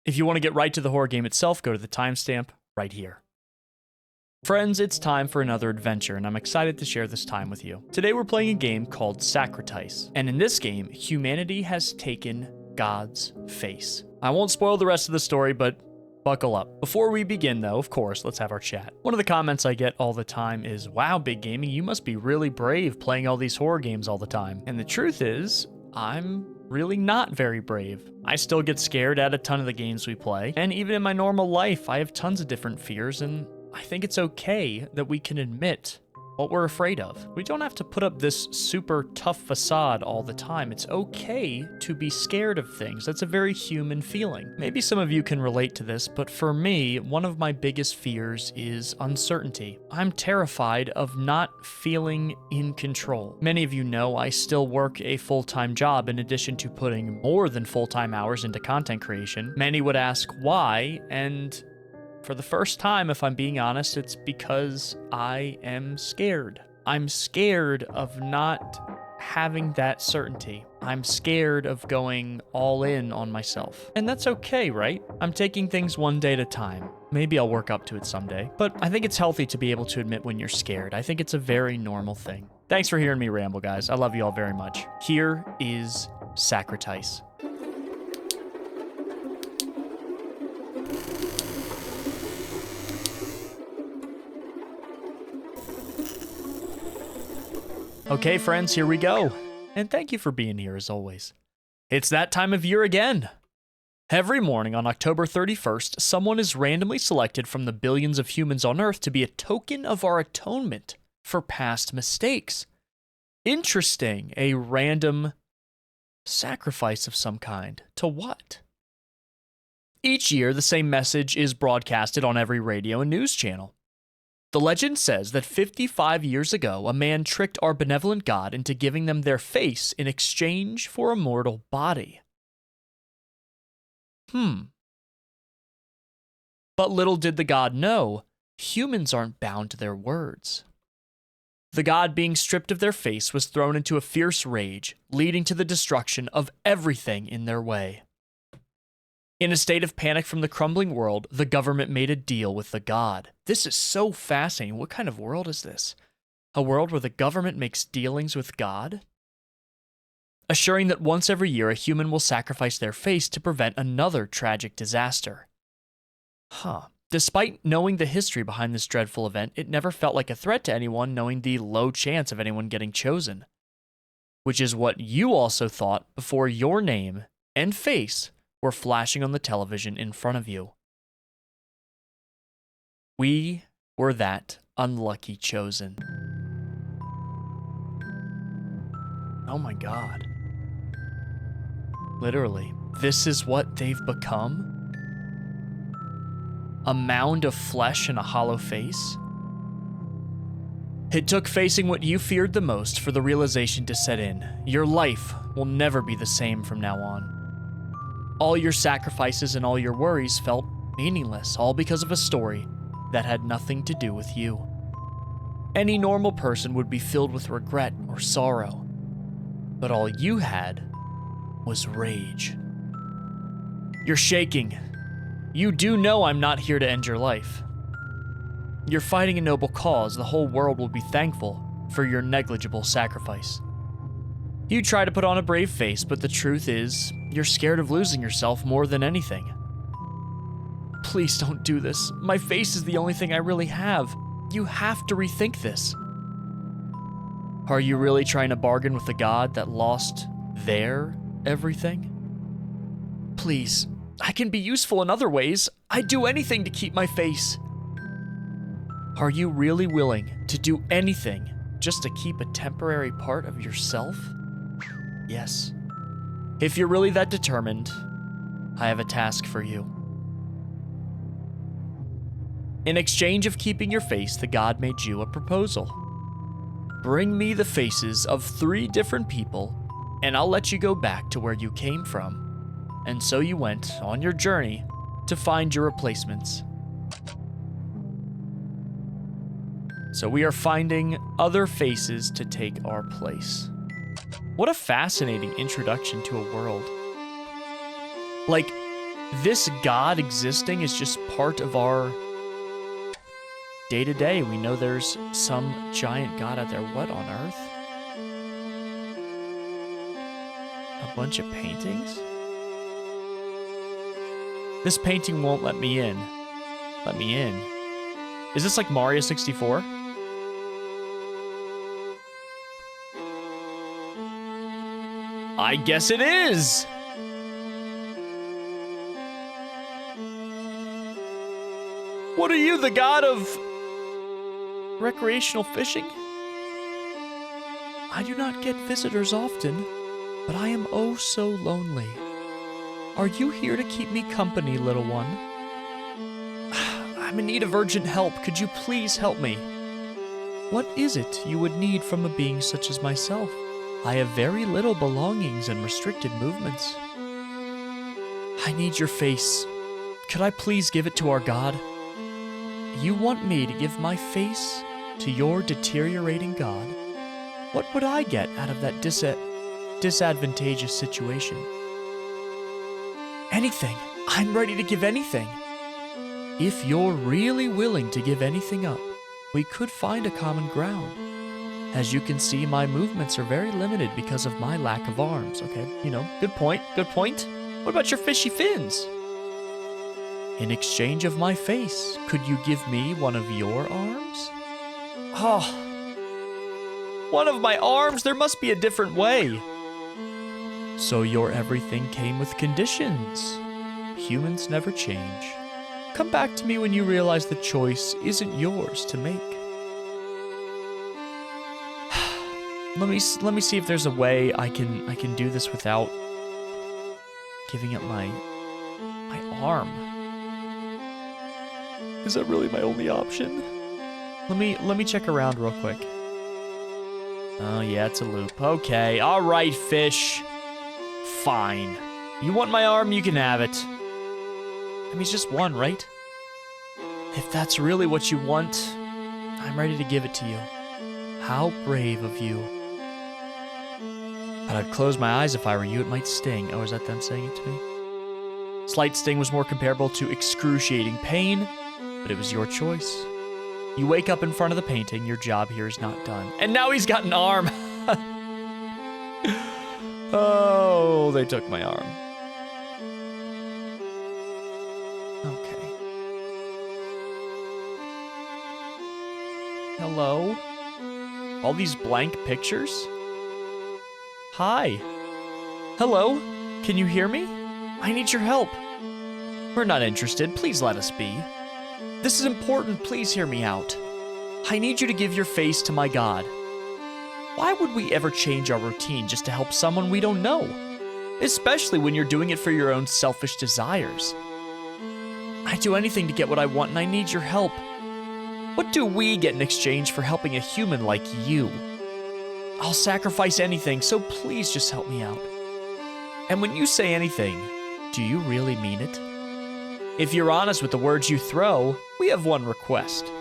If you want to get right to the horror game itself, go to the timestamp right here. Friends, it's time for another adventure, and I'm excited to share this time with you. Today we're playing a game called Sacritice, and in this game, humanity has taken God's face. I won't spoil the rest of the story, but buckle up. Before we begin though, of course, let's have our chat. One of the comments I get all the time is, wow, Big Gaming, you must be really brave playing all these horror games all the time. And the truth is, I'm really not very brave. I still get scared at a ton of the games we play, and even in my normal life, I have tons of different fears, and I think it's okay that we can admit what we're afraid of. We don't have to put up this super tough facade all the time. It's okay to be scared of things. That's a very human feeling. Maybe some of you can relate to this, but for me, one of my biggest fears is uncertainty. I'm terrified of not feeling in control. Many of you know I still work a full-time job in addition to putting more than full-time hours into content creation. Many would ask why, and for the first time, if I'm being honest, it's because I am scared. I'm scared of not having that certainty. I'm scared of going all in on myself. And that's okay, right? I'm taking things one day at a time. Maybe I'll work up to it someday. But I think it's healthy to be able to admit when you're scared. I think it's a very normal thing. Thanks for hearing me ramble, guys. I love you all very much. Here is Sacritice. Okay, friends, here we go. And thank you for being here as always. It's that time of year again. Every morning on October 31st, someone is randomly selected from the billions of humans on Earth to be a token of our atonement for past mistakes. Interesting, a random sacrifice of some kind. To what? Each year, the same message is broadcasted on every radio and news channel. The legend says that 55 years ago, a man tricked our benevolent God into giving them their face in exchange for a mortal body. But little did the God know, humans aren't bound to their words. The God being stripped of their face was thrown into a fierce rage, leading to the destruction of everything in their way. In a state of panic from the crumbling world, the government made a deal with the God. This is so fascinating. What kind of world is this? A world where the government makes dealings with God? Assuring that once every year a human will sacrifice their face to prevent another tragic disaster. Despite knowing the history behind this dreadful event, it never felt like a threat to anyone, knowing the low chance of anyone getting chosen. Which is what you also thought before your name and face were flashing on the television in front of you. We were that unlucky chosen. Oh my God. Literally, this is what they've become? A mound of flesh and a hollow face? It took facing what you feared the most for the realization to set in. Your life will never be the same from now on. All your sacrifices and all your worries felt meaningless, all because of a story that had nothing to do with you. Any normal person would be filled with regret or sorrow, but all you had was rage. You're shaking. You do know I'm not here to end your life. You're fighting a noble cause. The whole world will be thankful for your negligible sacrifice. You try to put on a brave face, but the truth is, you're scared of losing yourself more than anything. Please don't do this. My face is the only thing I really have. You have to rethink this. Are you really trying to bargain with the God that lost their everything? Please, I can be useful in other ways. I'd do anything to keep my face. Are you really willing to do anything just to keep a temporary part of yourself? Yes. If you're really that determined, I have a task for you. In exchange of keeping your face, the God made you a proposal. Bring me the faces of 3 different people, and I'll let you go back to where you came from. And so you went on your journey to find your replacements. So we are finding other faces to take our place. What a fascinating introduction to a world. Like, this God existing is just part of our day-to-day. We know there's some giant God out there. What on earth? A bunch of paintings? This painting won't let me in. Let me in. Is this like Mario 64? I guess it is! What are you, the god of recreational fishing? I do not get visitors often, but I am oh so lonely. Are you here to keep me company, little one? I'm in need of urgent help. Could you please help me? What is it you would need from a being such as myself? I have very little belongings and restricted movements. I need your face. Could I please give it to our god? You want me to give my face to your deteriorating god? What would I get out of that disadvantageous situation? Anything. I'm ready to give anything. If you're really willing to give anything up, we could find a common ground. As you can see, my movements are very limited because of my lack of arms. Okay, you know, good point, good point. What about your fishy fins? In exchange of my face, could you give me one of your arms? Oh, one of my arms? There must be a different way. So your everything came with conditions. Humans never change. Come back to me when you realize the choice isn't yours to make. Let me see if there's a way I can do this without giving up my arm. Is that really my only option? Let me check around real quick. Oh yeah, it's a loop. Okay, all right, fish. Fine. You want my arm, you can have it. I mean, it's just one, right? If that's really what you want, I'm ready to give it to you. How brave of you. But I'd close my eyes if I were you. It might sting. Oh, is that them saying it to me? Slight sting was more comparable to excruciating pain, but it was your choice. You wake up in front of the painting. Your job here is not done. And now he's got an arm. Oh, they took my arm. Okay. Hello? All these blank pictures? Hi. Hello? Can you hear me? I need your help. We're not interested. Please let us be. This is important. Please hear me out. I need you to give your face to my god. Why would we ever change our routine just to help someone we don't know? Especially when you're doing it for your own selfish desires. I'd do anything to get what I want, and I need your help. What do we get in exchange for helping a human like you? I'll sacrifice anything, so please just help me out. And when you say anything, do you really mean it? If you're honest with the words you throw, we have one request.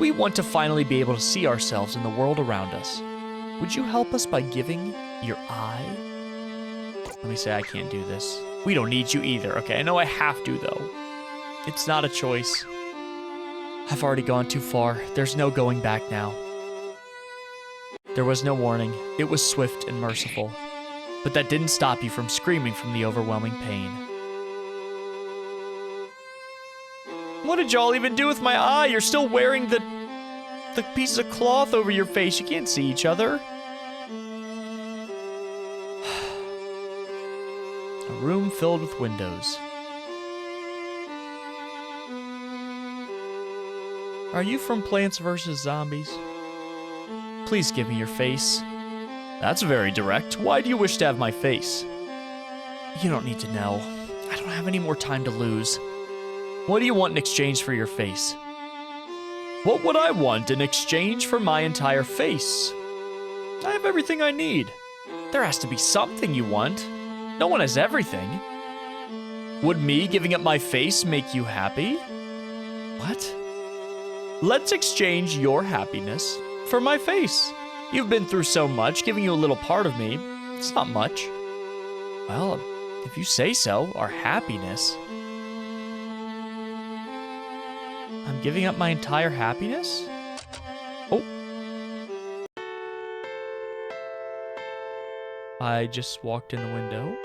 We want to finally be able to see ourselves in the world around us. Would you help us by giving your eye? Let me say I can't do this. We don't need you either, okay? I know I have to, though. It's not a choice. I've already gone too far. There's no going back now. There was no warning. It was swift and merciful. But that didn't stop you from screaming from the overwhelming pain. What did y'all even do with my eye? You're still wearing the pieces of cloth over your face. You can't see each other. A room filled with windows. Are you from Plants vs. Zombies? Please give me your face. That's very direct. Why do you wish to have my face? You don't need to know. I don't have any more time to lose. What do you want in exchange for your face? What would I want in exchange for my entire face? I have everything I need. There has to be something you want. No one has everything. Would me giving up my face make you happy? What? Let's exchange your happiness for my face. You've been through so much, giving you a little part of me, it's not much. Well, if you say so, our happiness. Giving up my entire happiness? Oh. I just walked in the window.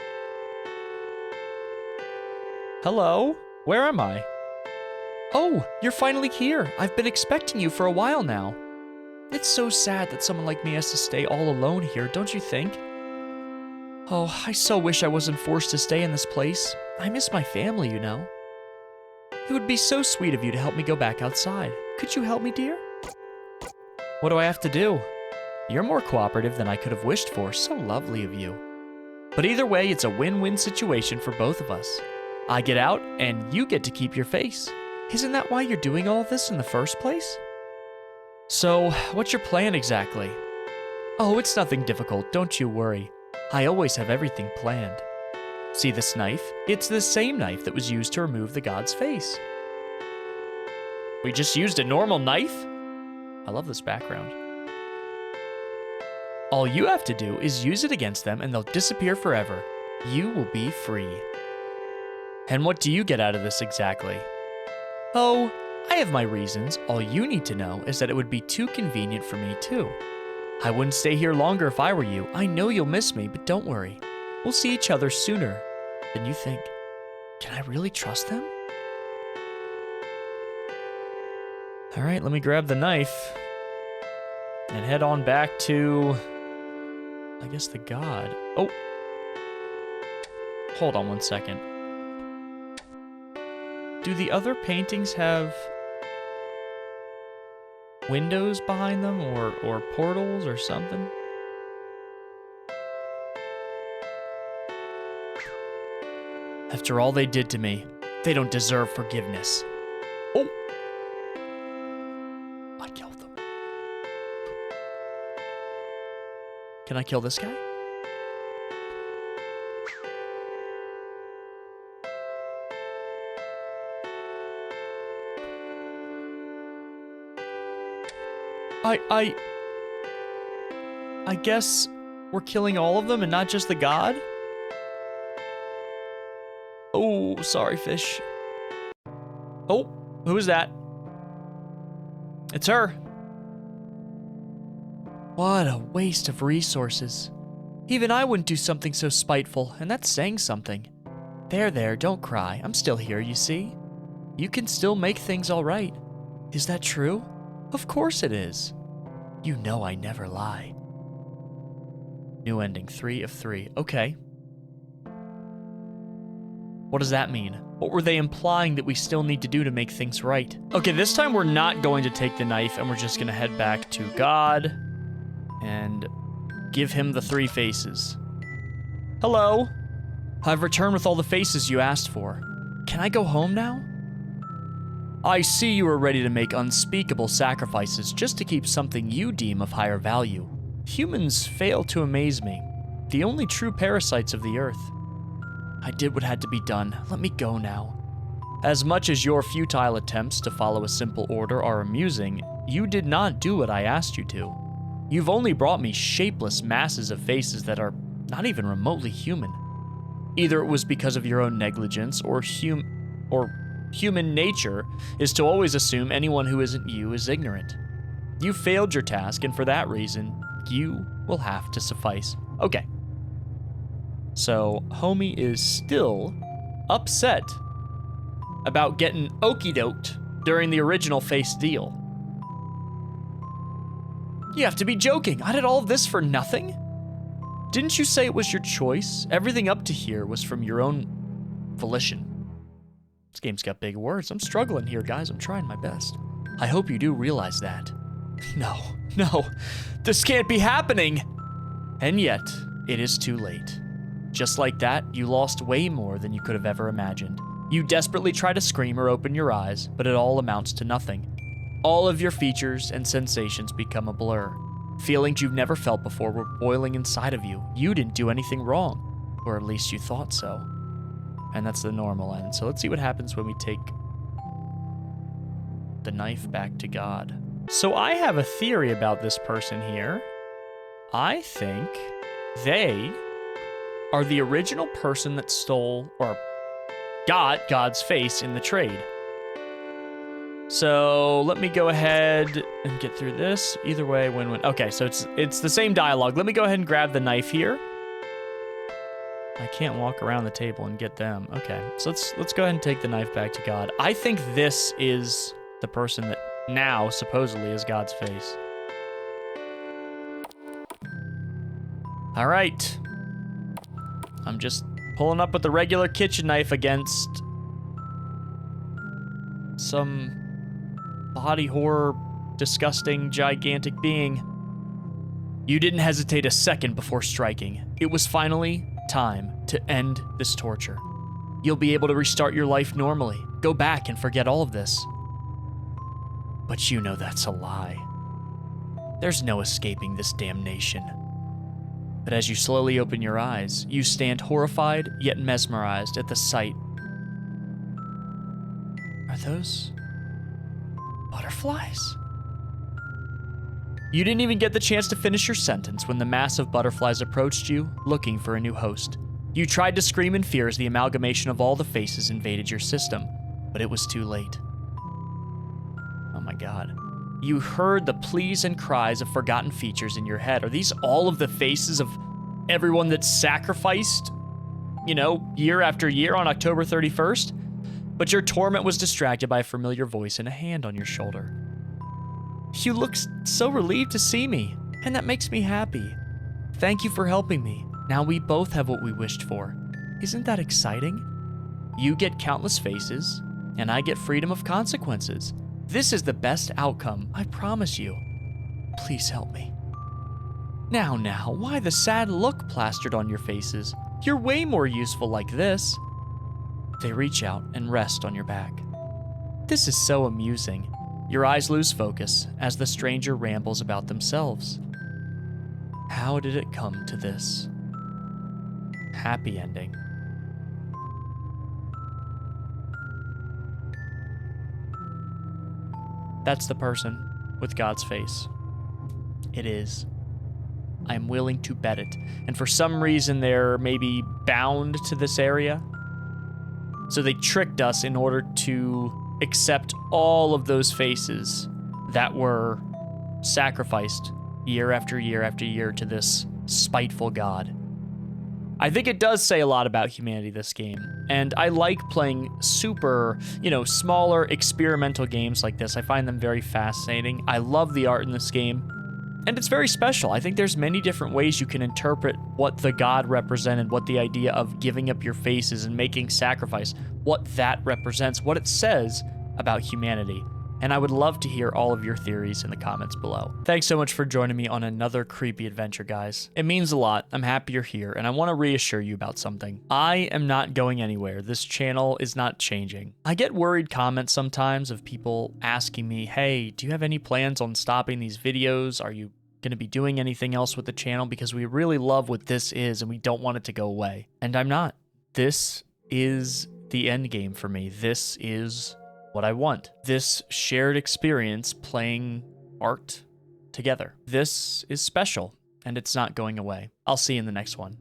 Hello? Where am I? Oh, you're finally here. I've been expecting you for a while now. It's so sad that someone like me has to stay all alone here, don't you think? Oh, I so wish I wasn't forced to stay in this place. I miss my family, you know. It would be so sweet of you to help me go back outside. Could you help me, dear? What do I have to do? You're more cooperative than I could have wished for. So lovely of you. But either way, it's a win-win situation for both of us. I get out, and you get to keep your face. Isn't that why you're doing all of this in the first place? So, what's your plan exactly? Oh, it's nothing difficult, don't you worry. I always have everything planned. See this knife? It's the same knife that was used to remove the god's face. We just used a normal knife? I love this background. All you have to do is use it against them and they'll disappear forever. You will be free. And what do you get out of this exactly? Oh, I have my reasons. All you need to know is that it would be too convenient for me too. I wouldn't stay here longer if I were you. I know you'll miss me, but don't worry. We'll see each other sooner than you think. Can I really trust them? All right, let me grab the knife and head on back to, I guess, the god. Oh, hold on one second. Do the other paintings have windows behind them or portals or something? After all they did to me, they don't deserve forgiveness. Oh! I killed them. Can I kill this guy? I guess we're killing all of them and not just the god? Oh, sorry, fish. Oh, who is that? It's her. What a waste of resources. Even I wouldn't do something so spiteful, and that's saying something. There, don't cry. I'm still here, you see? You can still make things all right. Is that true? Of course it is. You know I never lie. New ending, 3 of 3. Okay. What does that mean? What were they implying that we still need to do to make things right? Okay, this time we're not going to take the knife and we're just going to head back to God and give him the 3 faces. Hello. I've returned with all the faces you asked for. Can I go home now? I see you are ready to make unspeakable sacrifices just to keep something you deem of higher value. Humans fail to amaze me, the only true parasites of the earth. I did what had to be done. Let me go now. As much as your futile attempts to follow a simple order are amusing, you did not do what I asked you to. You've only brought me shapeless masses of faces that are not even remotely human. Either it was because of your own negligence or human nature is to always assume anyone who isn't you is ignorant. You failed your task, and for that reason, you will have to suffice. Okay. So, homie is still upset about getting okey-doked during the original face deal. You have to be joking. I did all of this for nothing? Didn't you say it was your choice? Everything up to here was from your own volition. This game's got big words. I'm struggling here, guys. I'm trying my best. I hope you do realize that. No, this can't be happening. And yet, it is too late. Just like that, you lost way more than you could have ever imagined. You desperately try to scream or open your eyes, but it all amounts to nothing. All of your features and sensations become a blur. Feelings you've never felt before were boiling inside of you. You didn't do anything wrong, or at least you thought so. And that's the normal end. So let's see what happens when we take the knife back to God. So I have a theory about this person here. I think they are the original person that stole or got God's face in the trade. So let me go ahead and get through this. Either way, win-win. Okay, so it's the same dialogue. Let me go ahead and grab the knife here. I can't walk around the table and get them. Okay, so let's go ahead and take the knife back to God. I think this is the person that now supposedly is God's face. All right. I'm just pulling up with the regular kitchen knife against some body horror, disgusting, gigantic being. You didn't hesitate a second before striking. It was finally time to end this torture. You'll be able to restart your life normally, go back and forget all of this. But you know that's a lie. There's no escaping this damnation. But as you slowly open your eyes, you stand horrified yet mesmerized at the sight. Are those butterflies? You didn't even get the chance to finish your sentence when the mass of butterflies approached you, looking for a new host. You tried to scream in fear as the amalgamation of all the faces invaded your system, but it was too late. Oh my God. You heard the pleas and cries of forgotten features in your head. Are these all of the faces of everyone that's sacrificed, year after year on October 31st? But your torment was distracted by a familiar voice and a hand on your shoulder. You look so relieved to see me, and that makes me happy. Thank you for helping me. Now we both have what we wished for. Isn't that exciting? You get countless faces, and I get freedom of consequences. This is the best outcome, I promise you. Please help me. Now, why the sad look plastered on your faces? You're way more useful like this. They reach out and rest on your back. This is so amusing. Your eyes lose focus as the stranger rambles about themselves. How did it come to this happy ending? That's the person with God's face. It is. I'm willing to bet it. And for some reason, they're maybe bound to this area. So they tricked us in order to accept all of those faces that were sacrificed year after year after year to this spiteful God. I think it does say a lot about humanity, this game. And I like playing super, smaller experimental games like this. I find them very fascinating. I love the art in this game. And it's very special. I think there's many different ways you can interpret what the God represented, what the idea of giving up your faces and making sacrifice, what that represents, what it says about humanity. And I would love to hear all of your theories in the comments below. Thanks so much for joining me on another creepy adventure, guys. It means a lot. I'm happy you're here, and I want to reassure you about something. I am not going anywhere. This channel is not changing. I get worried comments sometimes of people asking me, hey, do you have any plans on stopping these videos? Are you going to be doing anything else with the channel? Because we really love what this is, and we don't want it to go away. And I'm not. This is the end game for me. This is what I want. This shared experience playing art together. This is special, and it's not going away. I'll see you in the next one.